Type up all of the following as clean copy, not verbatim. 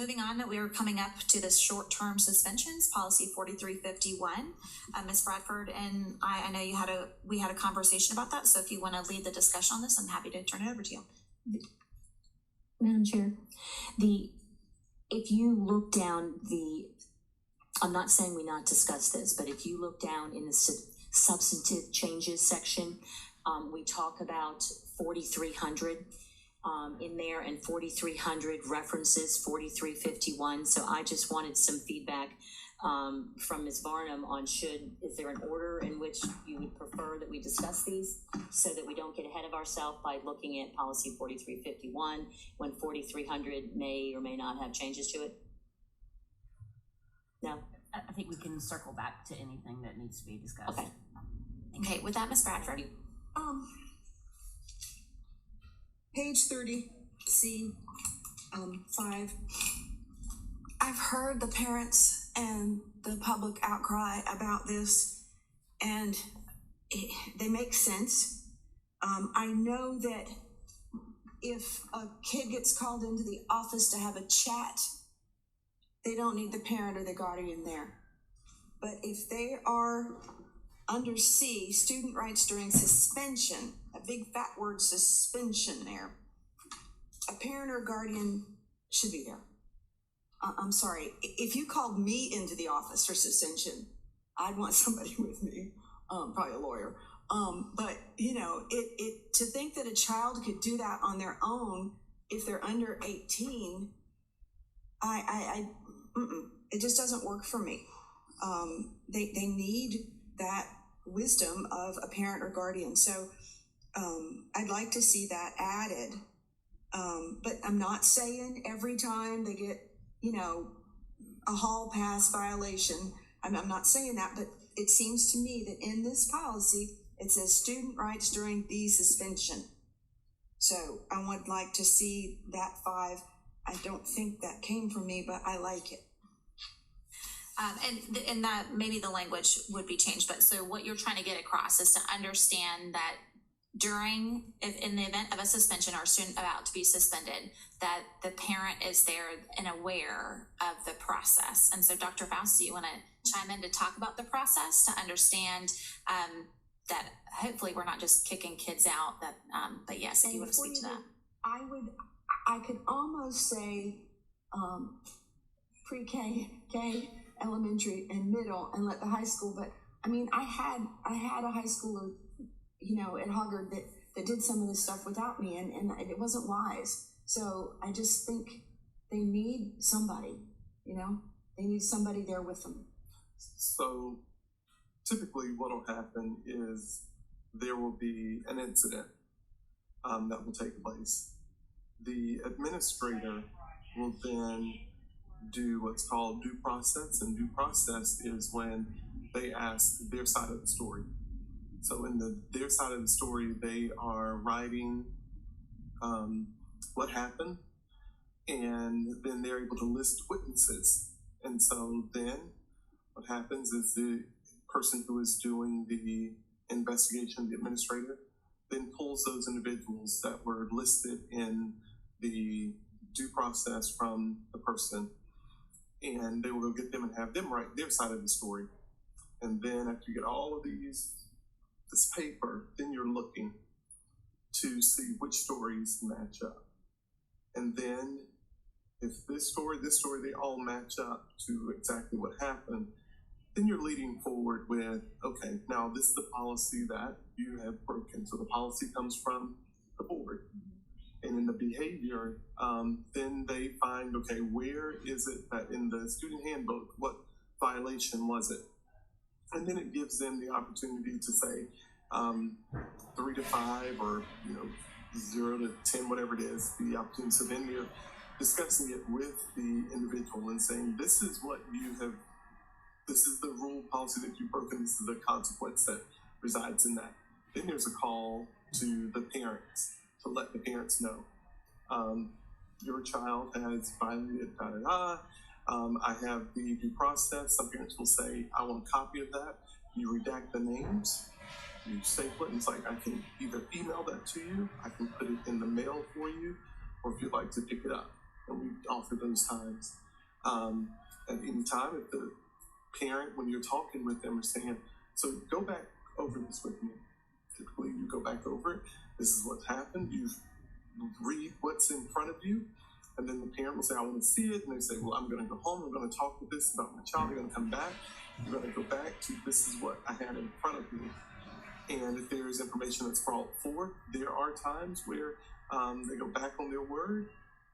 Moving on, we are coming up to the short-term suspensions, policy 4351. Ms. Bradford and I know we had a conversation about that. So if you want to lead the discussion on this, I'm happy to turn it over to you. Madam Chair, if you look down I'm not saying we not discuss this, but if you look down in the substantive changes section, we talk about 4,300 in there, and 4,300 references 4351. So I just wanted some feedback from Ms. Varnum on is there an order in which you would prefer that we discuss these so that we don't get ahead of ourselves by looking at policy 4351 when 4,300 may or may not have changes to it? No? I think we can circle back to anything that needs to be discussed. Okay, with that, Ms. Bradford. Page 30, C, 5. I've heard the parents and the public outcry about this, and they make sense. I know that if a kid gets called into the office to have a chat, they don't need the parent or the guardian there. But if they are under C, student rights during suspension, a big fat word suspension there, a parent or guardian should be there. I'm sorry, if you called me into the office for suspension, I'd want somebody with me, probably a lawyer. But to think that a child could do that on their own if they're under 18, it just doesn't work for me. They need that wisdom of a parent or guardian. So I'd like to see that added. But I'm not saying every time they get, a hall pass violation, I'm not saying that, but it seems to me that in this policy, it says student rights during the suspension. So I would like to see that 5. I don't think that came from me, but I like it. And that maybe the language would be changed, but so what you're trying to get across is to understand that in the event of a suspension or a student about to be suspended, that the parent is there and aware of the process. And so Dr. Faust, do you want to chime in to talk about the process to understand that hopefully we're not just kicking kids out, but yes, if you want to speak to that. I could almost say pre-K, elementary and middle, and let the high school, but I mean, I had a high schooler, at Hoggard that did some of this stuff without me, and it wasn't wise. So I just think they need somebody, they need somebody there with them. So typically what will happen is there will be an incident that will take place. The administrator will then do what's called due process, and due process is when they ask their side of the story. So in their side of the story, they are writing what happened, and then they're able to list witnesses. And so then what happens is the person who is doing the investigation, the administrator, then pulls those individuals that were listed in the due process from the person, and they will go get them and have them write their side of the story. And then after you get all of this paper, then you're looking to see which stories match up. And then if this story, they all match up to exactly what happened, then you're leading forward with, okay, now this is the policy that you have broken. So the policy comes from the board. And in the behavior, then they find, okay, where is it that in the student handbook, what violation was it? And then it gives them the opportunity to say 3 to 5 or 0 to 10, whatever it is, the opportunity. So then you're discussing it with the individual and saying, this is what you have, this is the rule policy that you've broken, this is the consequence that resides in that. Then there's a call to the parents to let the parents know. Your child has violated da-da-da. I have the due process. Some parents will say, I want a copy of that. You redact the names. You staple it. And it's like, I can either email that to you, I can put it in the mail for you, or if you'd like to pick it up. and we offer those times. At any time, if the parent, when you're talking with them, is saying, so go back over this with me. Typically, you go back over it. This is what's happened. You read what's in front of you. And then the parent will say, I want to see it. And they say, well, I'm going to go home. I'm going to talk with this about my child. They're going to come back. You're going to go back to this is what I had in front of me. And if there is information that's brought forth, there are times where they go back on their word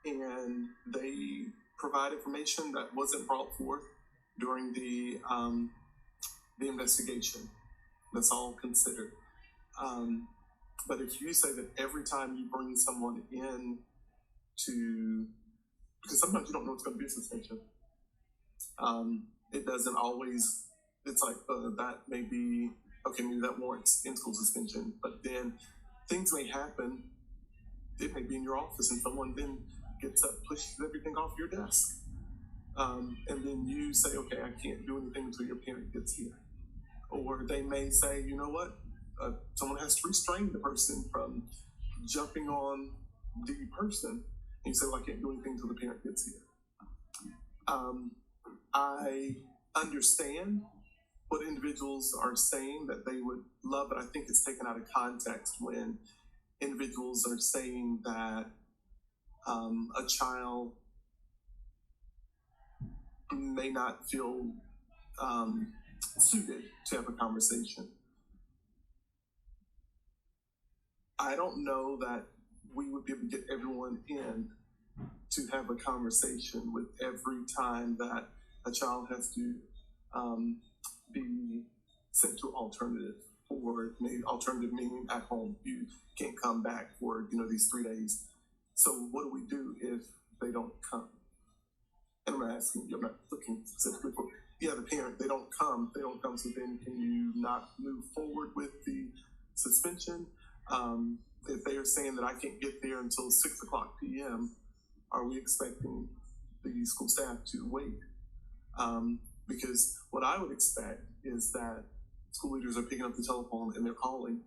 and they provide information that wasn't brought forth during the investigation. That's all considered. But if you say that every time you bring someone in because sometimes you don't know it's going to be a suspension. It doesn't always, it's like, that may be, okay, maybe that warrants in-school suspension, but then things may happen. It may be in your office and someone then gets up, pushes everything off your desk. And then you say, okay, I can't do anything until your parent gets here. Or they may say, you know what, someone has to restrain the person from jumping on the person. And you say, well, I can't do anything until the parent gets here. I understand what individuals are saying that they would love, but I think it's taken out of context when individuals are saying that a child may not feel suited to have a conversation. I don't know that we would be able to get everyone in to have a conversation with every time that a child has to be sent to alternative, or alternative meaning at home. You can't come back for these 3 days. So what do we do if they don't come? And I'm not asking you, I'm not looking specifically for the parent. They don't come. So then can you not move forward with the suspension? If they are saying that I can't get there until 6:00 p.m., are we expecting the school staff to wait? Because what I would expect is that school leaders are picking up the telephone and they're calling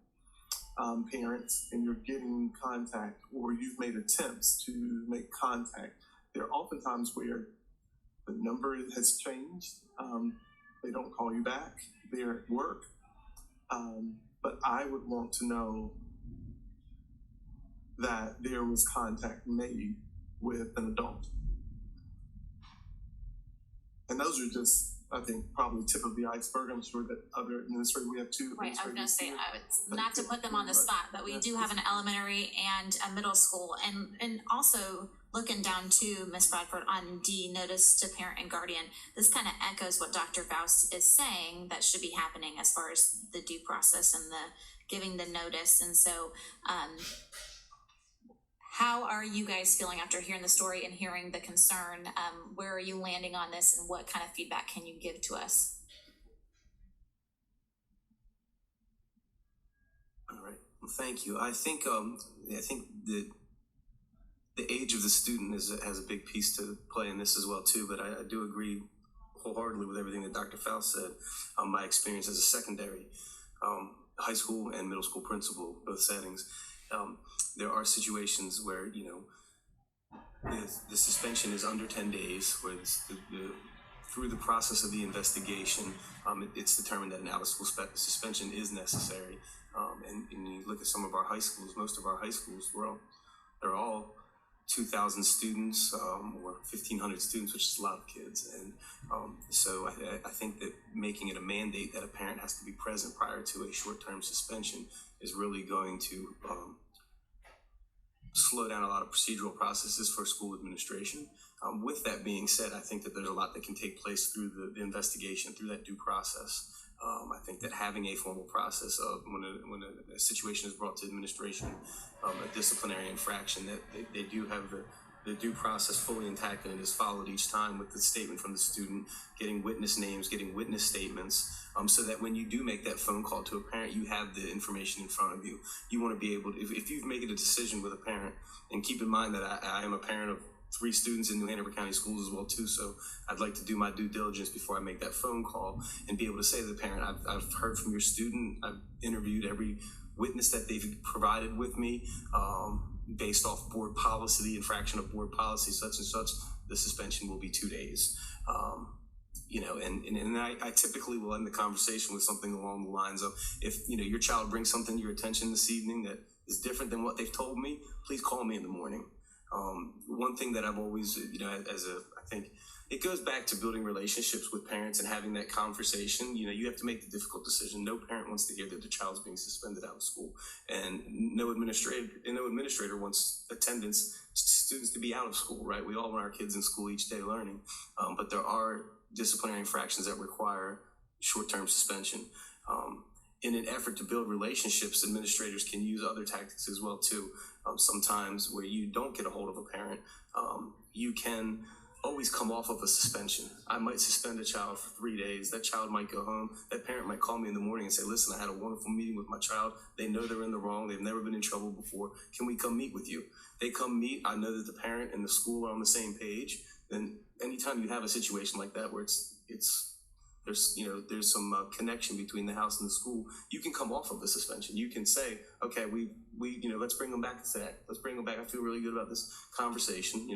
parents, and you're getting contact, or you've made attempts to make contact. There are often times where the number has changed. They don't call you back. They're at work. But I would want to know that there was contact made with an adult. And those are just, I think, probably tip of the iceberg. I'm sure that other administrators, we have two. Right, I was gonna say, not to put them on the spot, but we do have an elementary and a middle school, and also looking down to Ms. Bradford on D, notice to parent and guardian. This kind of echoes what Dr. Faust is saying that should be happening as far as the due process and the giving the notice. And so, how are you guys feeling after hearing the story and hearing the concern? Where are you landing on this, and what kind of feedback can you give to us? All right. Well, thank you. I think the age of the student has a big piece to play in this as well too. But I do agree wholeheartedly with everything that Dr. Faust said. My experience as a secondary high school and middle school principal, both settings. There are situations where, the suspension is under 10 days, where through the process of the investigation, it's determined that an out-of-school suspension is necessary. And you look at some of our high schools, most of our high schools, they're all 2,000 students or 1,500 students, which is a lot of kids. And so I think that making it a mandate that a parent has to be present prior to a short-term suspension is really going to slow down a lot of procedural processes for school administration. With that being said, I think that there's a lot that can take place through the investigation, through that due process. I think that having a formal process of when a situation is brought to administration, a disciplinary infraction, that they do have the due process fully intact and it is followed each time with the statement from the student, getting witness names, getting witness statements, so that when you do make that phone call to a parent, you have the information in front of you. You want to be able to, if you've made a decision with a parent, and keep in mind that I am a parent of 3 students in New Hanover County Schools as well too, so I'd like to do my due diligence before I make that phone call and be able to say to the parent, I've heard from your student, I've interviewed every witness that they've provided with me. based off board policy, the infraction of board policy, such and such, the suspension will be 2 days. And I typically will end the conversation with something along the lines of, if, your child brings something to your attention this evening that is different than what they've told me, please call me in the morning. One thing that I've always, I think it goes back to building relationships with parents and having that conversation. You have to make the difficult decision. No parent wants to hear that their child's being suspended out of school, and no administrator wants students to be out of school, right? We all want our kids in school each day learning, but there are disciplinary infractions that require short-term suspension. In an effort to build relationships, administrators can use other tactics as well too. Sometimes where you don't get a hold of a parent, you can always come off of a suspension. I might suspend a child for 3 days. That child might go home. That parent might call me in the morning and say, listen, I had a wonderful meeting with my child. They know they're in the wrong. They've never been in trouble before. Can we come meet with you? They come meet. I know that the parent and the school are on the same page. Then anytime you have a situation like that where there's some connection between the house and the school, you can come off of the suspension. You can say, okay, we let's bring them back today. Let's bring them back. I feel really good about this conversation.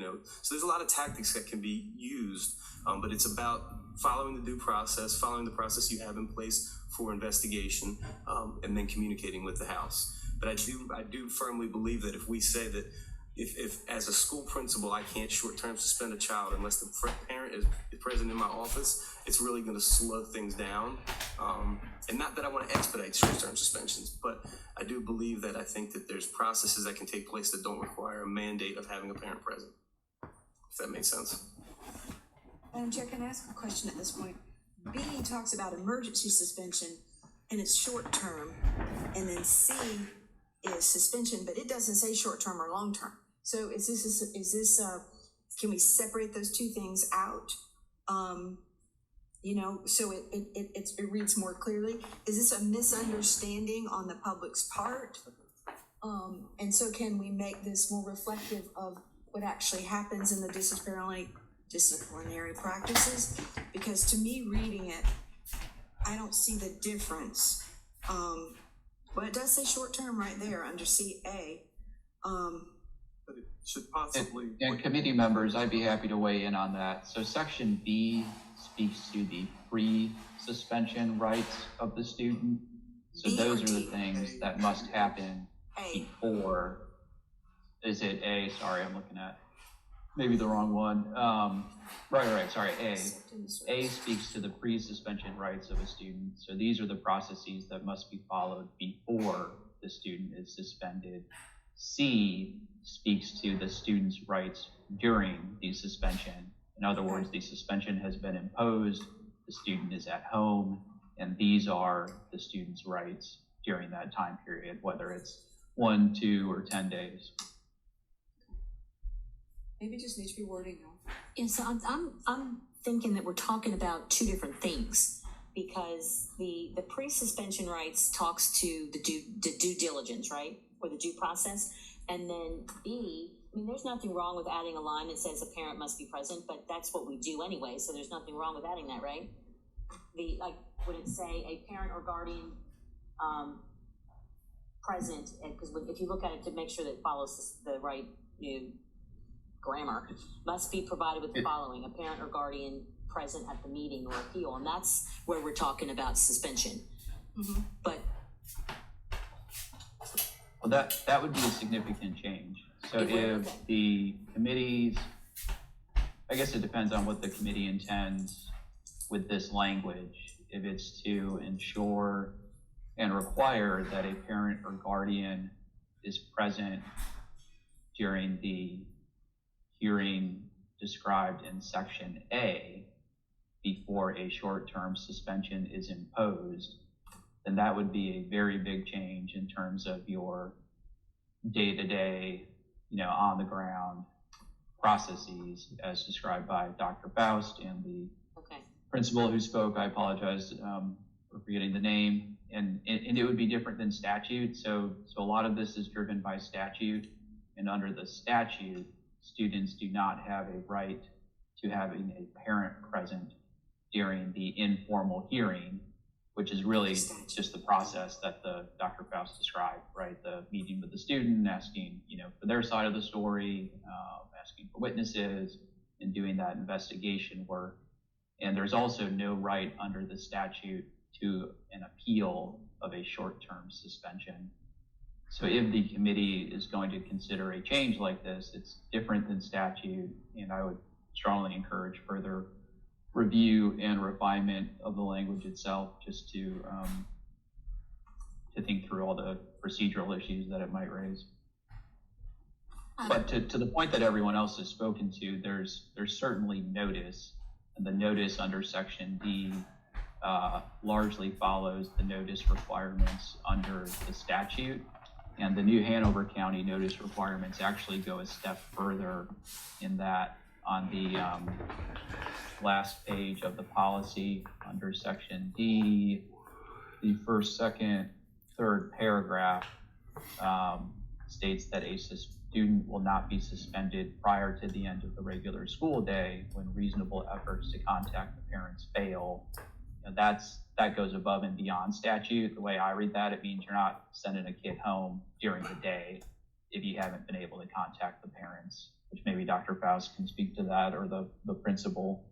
So there's a lot of tactics that can be used, but it's about following the due process, following the process you have in place for investigation, and then communicating with the house. But I do firmly believe that if we say that if as a school principal, I can't short-term suspend a child unless the parent is present in my office, it's really going to slow things down. And not that I want to expedite short-term suspensions, but I do believe that I think that there's processes that can take place that don't require a mandate of having a parent present, if that makes sense. Madam Chair, can I ask a question at this point? B talks about emergency suspension and it's short-term, and then C is suspension, but it doesn't say short-term or long-term. So is this can we separate those two things out? So it reads more clearly. Is this a misunderstanding on the public's part? And so can we make this more reflective of what actually happens in the disciplinary practices? Because to me, reading it, I don't see the difference. But it does say short-term right there under CA. But it should possibly. And committee members, I'd be happy to weigh in on that. So section B speaks to the pre-suspension rights of the student. So B those or are the D? things that must happen A. before. Is it A? Sorry, I'm looking at maybe the wrong one. Right, sorry, A. A speaks to the pre-suspension rights of a student. So these are the processes that must be followed before the student is suspended. C speaks to the student's rights during the suspension. In other words, the suspension has been imposed, the student is at home, and these are the student's rights during that time period, whether it's 1, 2, or 10 days. Maybe it just needs to be wording though. And so I'm thinking that we're talking about two different things, because the pre-suspension rights talks to the due diligence, right? Or the due process. And then B, I mean, there's nothing wrong with adding a line that says a parent must be present, but that's what we do anyway. So there's nothing wrong with adding that, right? Would it say a parent or guardian present? Because if you look at it to make sure that it follows the right grammar, must be provided with the following: a parent or guardian present at the meeting or appeal. And that's where we're talking about suspension. Mm-hmm. But well, that would be a significant change. So if the committees, I guess it depends on what the committee intends with this language. If it's to ensure and require that a parent or guardian is present during the hearing described in section A before a short-term suspension is imposed, then that would be a very big change in terms of your day-to-day, on the ground processes as described by Dr. Faust and the principal who spoke. I apologize for forgetting the name. And it would be different than statute. So a lot of this is driven by statute, and under the statute, students do not have a right to having a parent present during the informal hearing. which is really just the process that the Dr. Faust described, right? The meeting with the student, asking, for their side of the story, asking for witnesses, and doing that investigation work. And there's also no right under the statute to an appeal of a short-term suspension. So if the committee is going to consider a change like this, it's different than statute, and I would strongly encourage further review and refinement of the language itself, just to think through all the procedural issues that it might raise. But to the point that everyone else has spoken to, there's certainly notice, and the notice under Section D largely follows the notice requirements under the statute. And the new Hanover County notice requirements actually go a step further in that on the last page of the policy under Section D, the first, second, third paragraph states that a student will not be suspended prior to the end of the regular school day when reasonable efforts to contact the parents fail. That goes above and beyond statute. The way I read that, it means you're not sending a kid home during the day if you haven't been able to contact the parents, which maybe Dr. Faust can speak to that, or the principal.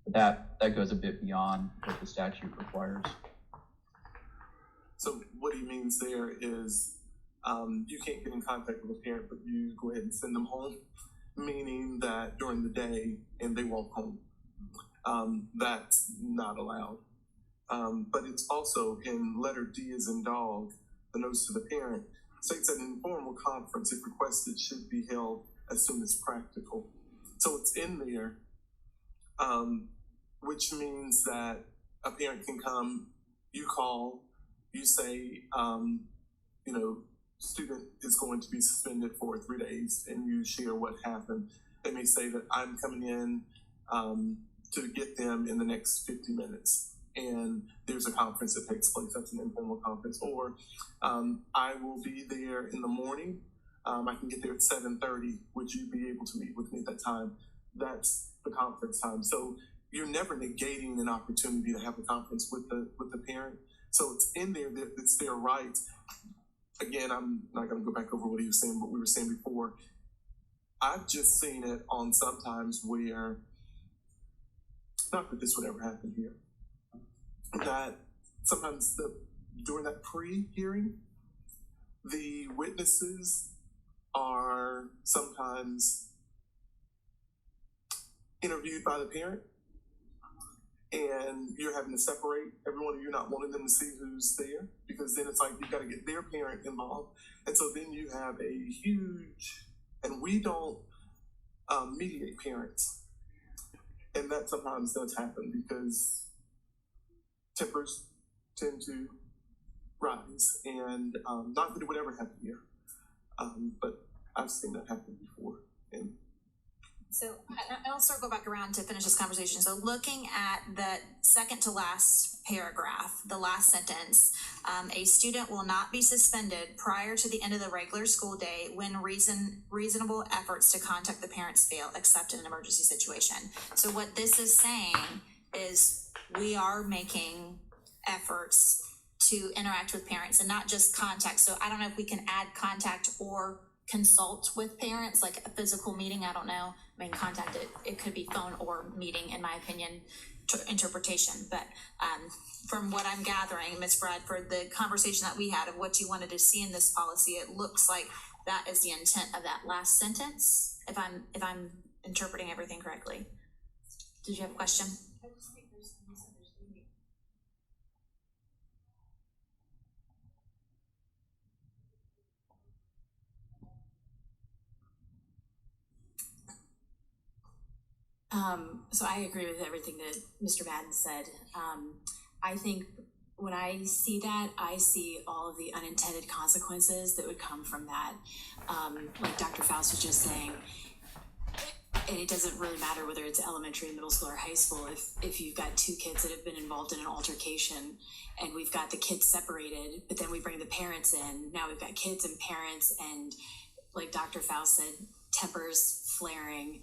But that goes a bit beyond what the statute requires. So what he means there is you can't get in contact with a parent, but you go ahead and send them home, meaning that during the day and they walk home. That's not allowed. But it's also in letter D as in dog, the notice to the parent, states that an informal conference, if requested, should be held as soon as practical. So it's in there, which means that a parent can come, you call, you say, student is going to be suspended for 3 days, and you share what happened. They may say that I'm coming in to get them in the next 50 minutes. And there's a conference that takes place. That's an informal conference. Or I will be there in the morning. I can get there at 7:30. Would you be able to meet with me at that time? That's the conference time. So you're never negating an opportunity to have a conference with the parent. So it's in there that it's their right. Again, I'm not going to go back over what he was saying, what we were saying before. I've just seen it on sometimes where, not that this would ever happen here, that sometimes during that pre-hearing, the witnesses are sometimes interviewed by the parent, and you're having to separate everyone. You're not wanting them to see who's there, because then it's like you've got to get their parent involved. And so then you have a huge, and we don't mediate parents. And that sometimes does happen because tempers tend to rise, and not that it would ever happen here, but I've seen that happen before. And so I'll circle back around to finish this conversation. So looking at the second to last paragraph, the last sentence, a student will not be suspended prior to the end of the regular school day when reasonable efforts to contact the parents fail, except in an emergency situation. So what this is saying is we are making efforts to interact with parents and not just contact. So I don't know if we can add contact or consult with parents, like a physical meeting. I don't know. I mean, contact, it could be phone or meeting, in my opinion, interpretation. But from what I'm gathering, Ms. Bradford, the conversation that we had of what you wanted to see in this policy, it looks like that is the intent of that last sentence, if I'm interpreting everything correctly. Did you have a question? I just think there's some misunderstanding. So I agree with everything that Mr. Madden said. I think when I see that, I see all of the unintended consequences that would come from that. Like Dr. Faust was just saying, and it doesn't really matter whether it's elementary, middle school, or high school. If you've got two kids that have been involved in an altercation, and we've got the kids separated, but then we bring the parents in, now we've got kids and parents, and like Dr. Faust said, tempers flaring.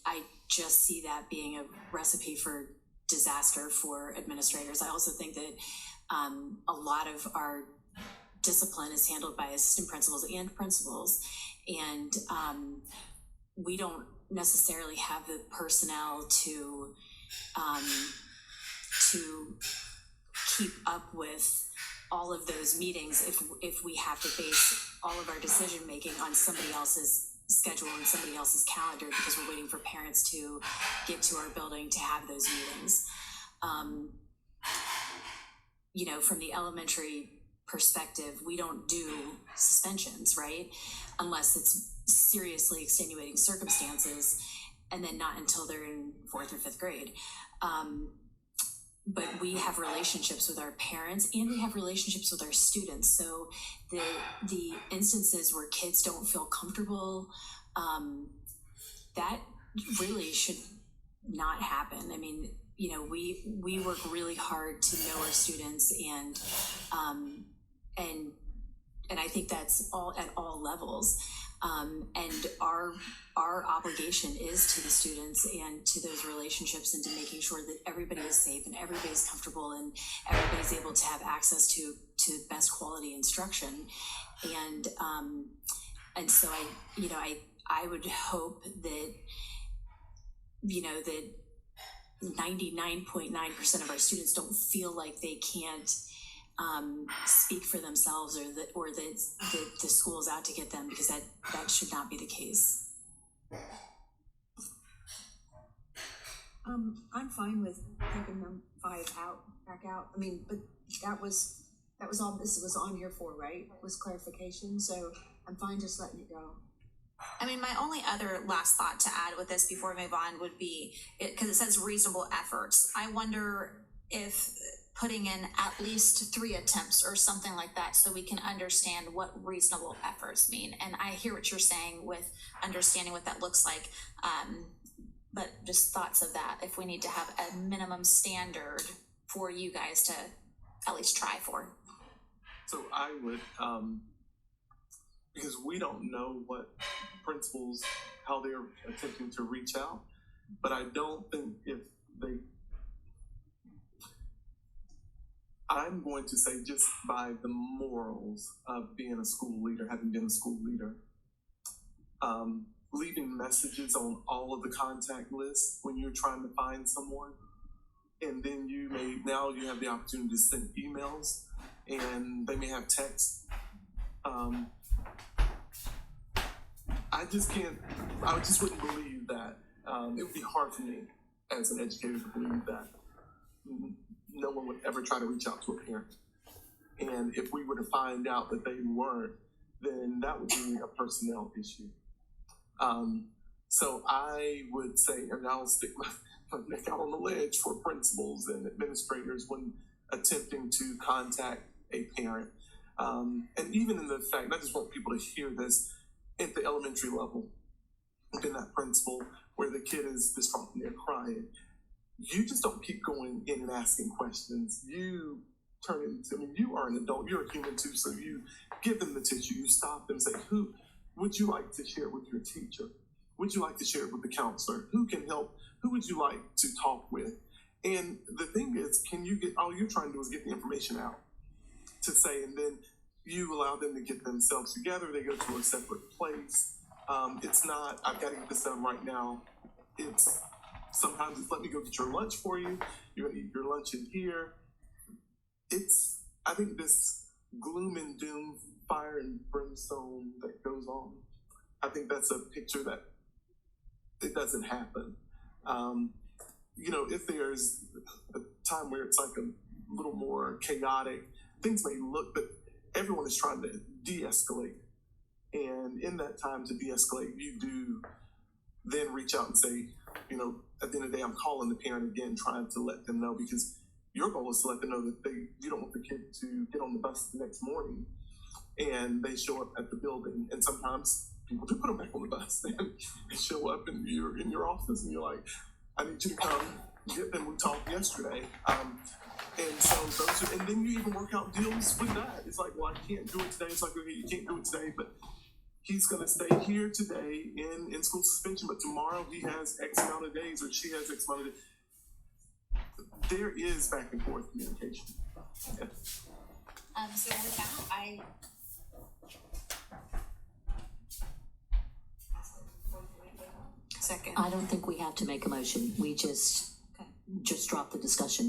I just see that being a recipe for disaster for administrators. I also think that a lot of our discipline is handled by assistant principals and principals, and we don't necessarily have the personnel to keep up with all of those meetings if we have to base all of our decision making on somebody else's schedule and somebody else's calendar because we're waiting for parents to get to our building to have those meetings. You know, from the elementary perspective, we don't do suspensions, right? Unless it's seriously extenuating circumstances, and then not until they're in 4th or 5th grade. But we have relationships with our parents and we have relationships with our students. So the instances where kids don't feel comfortable, that really should not happen. I mean, you know, we work really hard to know our students, and I think that's all at all levels. And our obligation is to the students and to those relationships and to making sure that everybody is safe and everybody's comfortable and everybody's able to have access to best quality instruction. And so I would hope that, you know, that 99.9% of our students don't feel like they can't speak for themselves, or that the school's out to get them, because that should not be the case. I'm fine with taking them 5 back out. I mean, but that was all this was on here for, right? Was clarification. So I'm fine just letting it go. I mean, my only other last thought to add with this before we move on would be, because it says reasonable efforts. I wonder if putting in at least 3 attempts or something like that, so we can understand what reasonable efforts mean. And I hear what you're saying with understanding what that looks like, but just thoughts of that, if we need to have a minimum standard for you guys to at least try for. So I would, because we don't know what principals, how they're attempting to reach out, but I don't think I'm going to say, just by the morals of being a school leader, having been a school leader, leaving messages on all of the contact lists when you're trying to find someone, and then you have the opportunity to send emails, and they may have text. I just wouldn't believe that. It would be hard for me as an educator to believe that no one would ever try to reach out to a parent. And if we were to find out that they weren't, then that would be a personnel issue. So I would say, and I'll stick my neck out on the ledge for principals and administrators when attempting to contact a parent. And even in the fact, I just want people to hear this, at the elementary level, in that principal where the kid is distraught and they're crying, you just don't keep going in and asking questions. You turn into, I mean, you are an adult, you're a human too, so you give them the tissue, you stop them, say, who would you like to share with your teacher? Would you like to share it with the counselor? Who can help? Who would you like to talk with? And the thing is, all you're trying to do is get the information out to say, and then you allow them to get themselves together. They go to a separate place. It's not, I've got to get this done right now. Sometimes it's, let me go get your lunch for you. You're going to eat your lunch in here. I think this gloom and doom, fire and brimstone that goes on, I think that's a picture that it doesn't happen. If there's a time where it's like a little more chaotic, things may look, but everyone is trying to de-escalate. And in that time to de-escalate, you do then reach out and say, at the end of the day, I'm calling the parent again, trying to let them know, because your goal is to let them know that you don't want the kid to get on the bus the next morning and they show up at the building. And sometimes people do put them back on the bus and they show up and you're in your office and you're like, I need you to come get them. We talked yesterday. And then you even work out deals with that. It's like, well, I can't do it today. It's like, okay, you can't do it today, but he's going to stay here today in school suspension, but tomorrow he has X amount of days, or she has X amount of days. There is back and forth communication. Yeah. So with that, Second. I don't think we have to make a motion. We just drop the discussion.